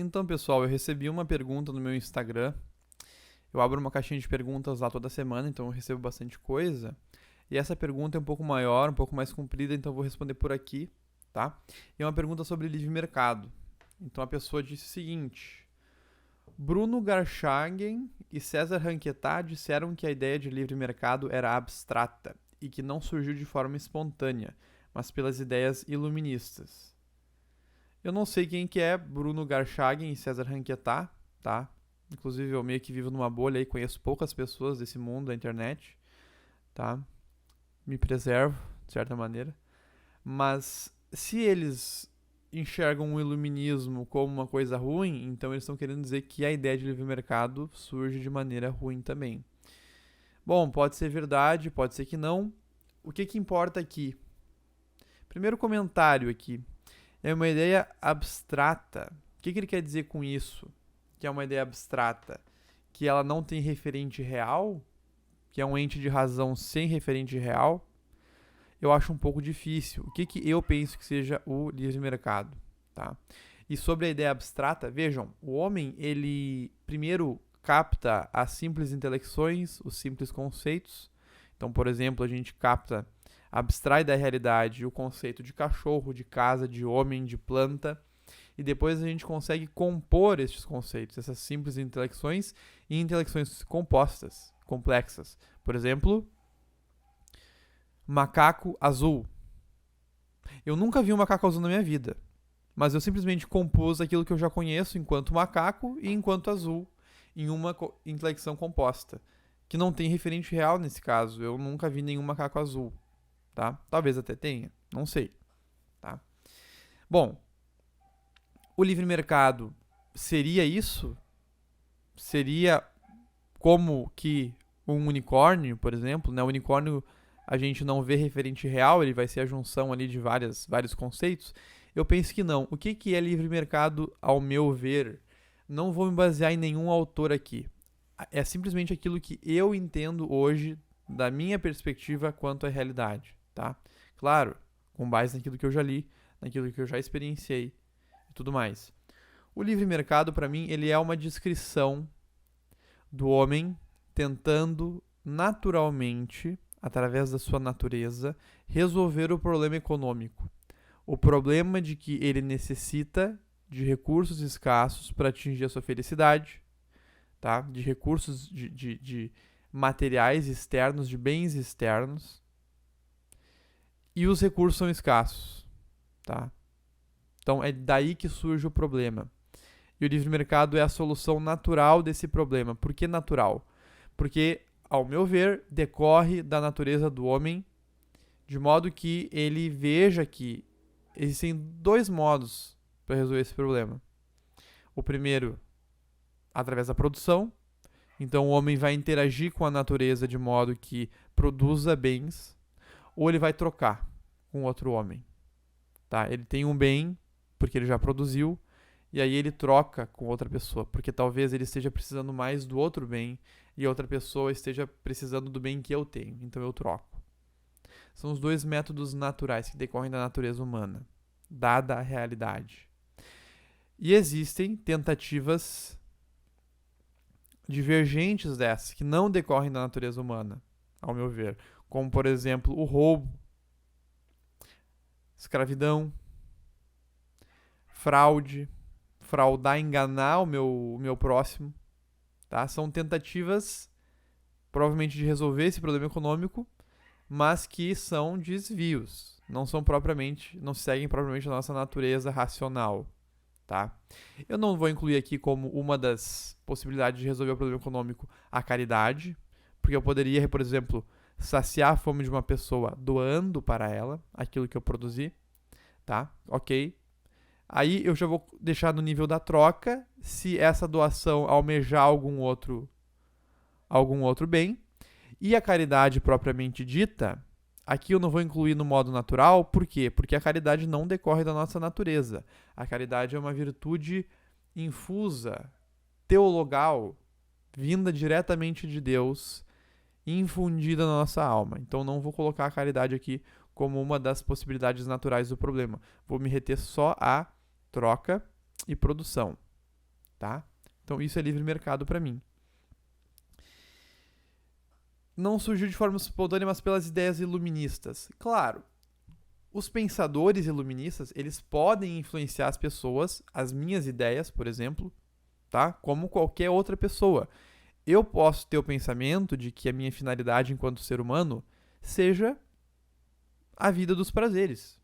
Então, pessoal, eu recebi uma pergunta no meu Instagram. Eu abro uma caixinha de perguntas lá toda semana, então eu recebo bastante coisa. E essa pergunta é um pouco maior, um pouco mais comprida, então eu vou responder por aqui, tá? E é uma pergunta sobre livre mercado. Então a pessoa disse o seguinte: Bruno Garchagen e César Ranquetá disseram que a ideia de livre mercado era abstrata e que não surgiu de forma espontânea, mas pelas ideias iluministas. Eu não sei quem que é Bruno Garchagen e César Ranquetá, tá? Inclusive eu meio que vivo numa bolha e conheço poucas pessoas desse mundo da internet, tá? Me preservo, de certa maneira. Mas se eles enxergam o iluminismo como uma coisa ruim, então eles estão querendo dizer que a ideia de livre mercado surge de maneira ruim também. Bom, pode ser verdade, pode ser que não. O que importa aqui? Primeiro comentário aqui. É uma ideia abstrata. O que ele quer dizer com isso? Que é uma ideia abstrata? Que ela não tem referente real? Que é um ente de razão sem referente real? Eu acho um pouco difícil. O que eu penso que seja o livre mercado? Tá? E sobre a ideia abstrata, vejam, o homem, ele primeiro capta as simples intelecções, os simples conceitos. Então, por exemplo, a gente abstrai da realidade o conceito de cachorro, de casa, de homem, de planta, e depois a gente consegue compor estes conceitos, essas simples intelecções, em intelecções compostas, complexas. Por exemplo, macaco azul. Eu nunca vi um macaco azul na minha vida, mas eu simplesmente compus aquilo que eu já conheço enquanto macaco e enquanto azul em uma intelecção composta, que não tem referente real nesse caso. Eu nunca vi nenhum macaco azul, tá? Talvez até tenha, não sei, tá? Bom, o livre mercado seria isso? Seria como que um unicórnio, por exemplo, né? O unicórnio a gente não vê referente real, ele vai ser a junção ali de vários conceitos. Eu penso que não. O que é livre mercado, ao meu ver? Não vou me basear em nenhum autor aqui. É simplesmente aquilo que eu entendo hoje da minha perspectiva quanto à realidade, tá? Claro, com base naquilo que eu já li, naquilo que eu já experienciei e tudo mais. O livre mercado, para mim, ele é uma descrição do homem tentando naturalmente, através da sua natureza, resolver o problema econômico. O problema de que ele necessita de recursos escassos para atingir a sua felicidade, tá? De recursos de materiais externos, de bens externos, e os recursos são escassos, tá? Então é daí que surge o problema. E o livre mercado é a solução natural desse problema. Por que natural? Porque, ao meu ver, decorre da natureza do homem, de modo que ele veja que existem dois modos para resolver esse problema. O primeiro, através da produção. Então o homem vai interagir com a natureza de modo que produza bens, ou ele vai trocar com outro homem. Tá? Ele tem um bem, porque ele já produziu, e aí ele troca com outra pessoa, porque talvez ele esteja precisando mais do outro bem e outra pessoa esteja precisando do bem que eu tenho, então eu troco. São os dois métodos naturais que decorrem da natureza humana, dada a realidade. E existem tentativas divergentes dessas, que não decorrem da natureza humana, ao meu ver, como por exemplo o roubo, escravidão, fraude, fraudar, enganar o meu próximo, tá? São tentativas provavelmente de resolver esse problema econômico, mas que são desvios, não seguem propriamente a nossa natureza racional, tá? Eu não vou incluir aqui como uma das possibilidades de resolver o problema econômico a caridade, porque eu poderia, por exemplo, saciar a fome de uma pessoa doando para ela aquilo que eu produzi, tá? Ok. Aí eu já vou deixar no nível da troca, se essa doação almejar algum outro bem. E a caridade propriamente dita, aqui eu não vou incluir no modo natural, por quê? Porque a caridade não decorre da nossa natureza. A caridade é uma virtude infusa, teologal, vinda diretamente de Deus, infundida na nossa alma. Então não vou colocar a caridade aqui como uma das possibilidades naturais do problema. Vou me reter só a troca e produção, tá? Então isso é livre mercado para mim. Não surgiu de forma espontânea, mas pelas ideias iluministas. Claro, os pensadores iluministas, eles podem influenciar as pessoas, as minhas ideias, por exemplo, tá? Como qualquer outra pessoa. Eu posso ter o pensamento de que a minha finalidade enquanto ser humano seja a vida dos prazeres.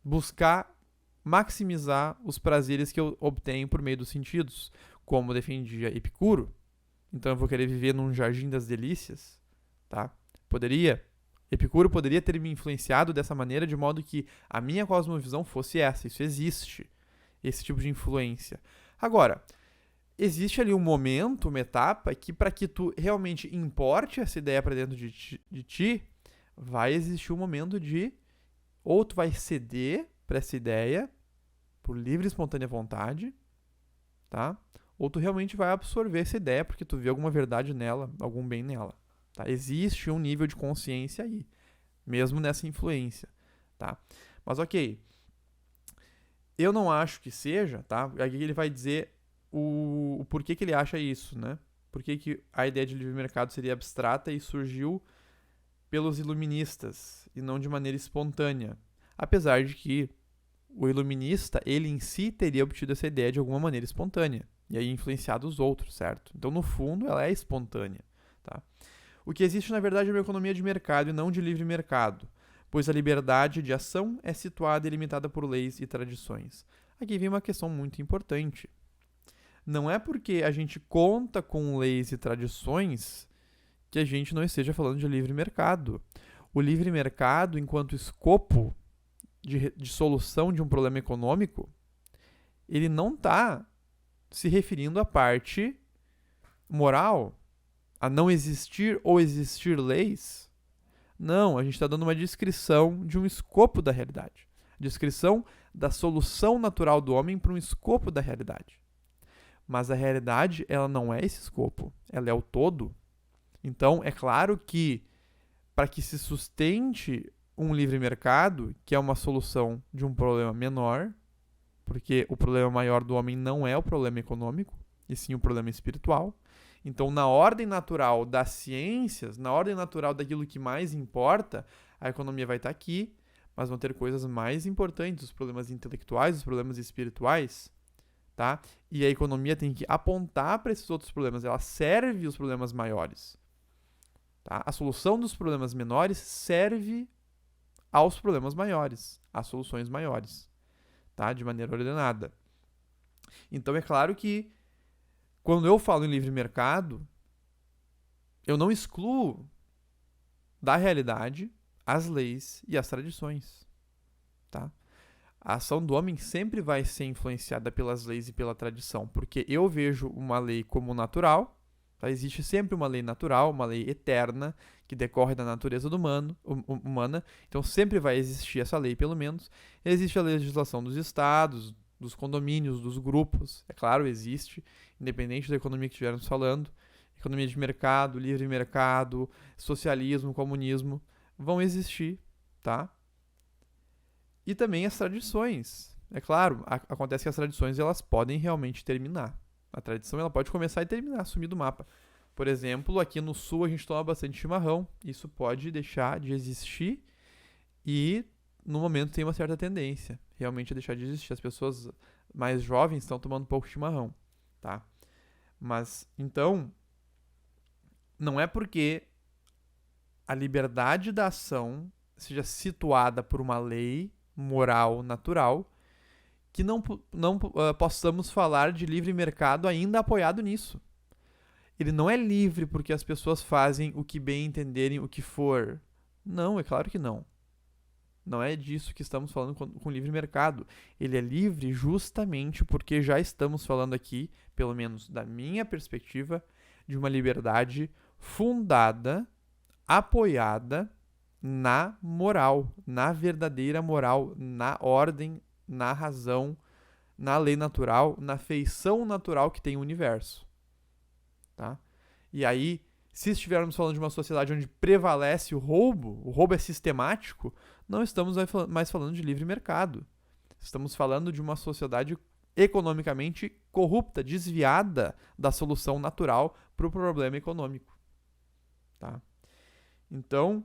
Buscar maximizar os prazeres que eu obtenho por meio dos sentidos, como defendia Epicuro. Então eu vou querer viver num jardim das delícias, tá? Epicuro poderia ter me influenciado dessa maneira, de modo que a minha cosmovisão fosse essa. Isso existe, esse tipo de influência. Agora, existe ali um momento, uma etapa, que para que tu realmente importe essa ideia para dentro de ti, vai existir um momento de ou tu vai ceder para essa ideia por livre e espontânea vontade, tá? Ou tu realmente vai absorver essa ideia porque tu vê alguma verdade nela, algum bem nela. Tá? Existe um nível de consciência aí, mesmo nessa influência, tá? Mas ok, eu não acho que seja, tá? Aqui ele vai dizer o porquê que ele acha isso, né? Por que a ideia de livre mercado seria abstrata e surgiu pelos iluministas e não de maneira espontânea. Apesar de que o iluminista, ele em si teria obtido essa ideia de alguma maneira espontânea e aí influenciado os outros, certo? Então, no fundo, ela é espontânea, tá? O que existe, na verdade, é uma economia de mercado e não de livre mercado, pois a liberdade de ação é situada e limitada por leis e tradições. Aqui vem uma questão muito importante. Não é porque a gente conta com leis e tradições que a gente não esteja falando de livre mercado. O livre mercado, enquanto escopo de solução de um problema econômico, ele não está se referindo à parte moral, a não existir ou existir leis. Não, a gente está dando uma descrição de um escopo da realidade. Descrição da solução natural do homem para um escopo da realidade. Mas a realidade, ela não é esse escopo, ela é o todo. Então, é claro que para que se sustente um livre mercado, que é uma solução de um problema menor, porque o problema maior do homem não é o problema econômico, e sim o problema espiritual. Então, na ordem natural das ciências, na ordem natural daquilo que mais importa, a economia vai estar aqui, mas vão ter coisas mais importantes, os problemas intelectuais, os problemas espirituais, tá? E a economia tem que apontar para esses outros problemas, ela serve os problemas maiores. Tá? A solução dos problemas menores serve aos problemas maiores, às soluções maiores, tá? De maneira ordenada. Então é claro que quando eu falo em livre mercado, eu não excluo da realidade as leis e as tradições, tá? A ação do homem sempre vai ser influenciada pelas leis e pela tradição, porque eu vejo uma lei como natural. Tá? Existe sempre uma lei natural, uma lei eterna, que decorre da natureza humana. Então sempre vai existir essa lei, pelo menos. Existe a legislação dos estados, dos condomínios, dos grupos. É claro, existe, independente da economia que estivermos falando. Economia de mercado, livre mercado, socialismo, comunismo, vão existir, tá? E também as tradições. É claro, acontece que as tradições elas podem realmente terminar. A tradição ela pode começar e terminar, sumir do mapa. Por exemplo, aqui no sul a gente toma bastante chimarrão. Isso pode deixar de existir e no momento tem uma certa tendência realmente a deixar de existir. As pessoas mais jovens estão tomando pouco chimarrão, tá? Mas, então, não é porque a liberdade da ação seja situada por uma lei moral natural que não possamos falar de livre mercado ainda apoiado nisso. Ele não é livre porque as pessoas fazem o que bem entenderem, o que for. Não, é claro que não. Não é disso que estamos falando com livre mercado. Ele é livre justamente porque já estamos falando aqui, pelo menos da minha perspectiva, de uma liberdade fundada, apoiada na moral, na verdadeira moral, na ordem, na razão, na lei natural, na feição natural que tem o universo. Tá? E aí, se estivermos falando de uma sociedade onde prevalece o roubo é sistemático, não estamos mais falando de livre mercado. Estamos falando de uma sociedade economicamente corrupta, desviada da solução natural para o problema econômico. Tá? Então,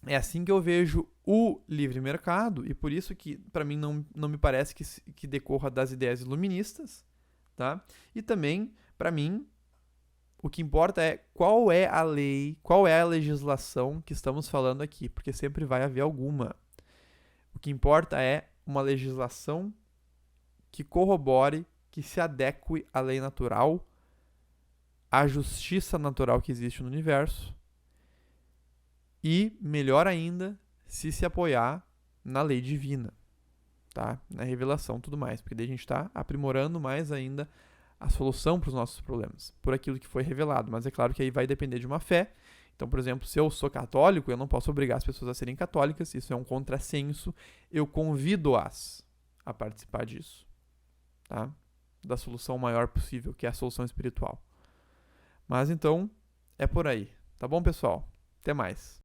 é assim que eu vejo o livre mercado, e por isso que, para mim, não me parece que decorra das ideias iluministas. Tá? E também, para mim, o que importa é qual é a lei, qual é a legislação que estamos falando aqui, porque sempre vai haver alguma. O que importa é uma legislação que corrobore, que se adeque à lei natural, à justiça natural que existe no universo, e, melhor ainda, se apoiar na lei divina, tá? Na revelação e tudo mais, porque daí a gente está aprimorando mais ainda a solução para os nossos problemas, por aquilo que foi revelado. Mas é claro que aí vai depender de uma fé. Então, por exemplo, se eu sou católico, eu não posso obrigar as pessoas a serem católicas, isso é um contrassenso. Eu convido-as a participar disso, tá? Da solução maior possível, que é a solução espiritual. Mas então, é por aí. Tá bom, pessoal? Até mais.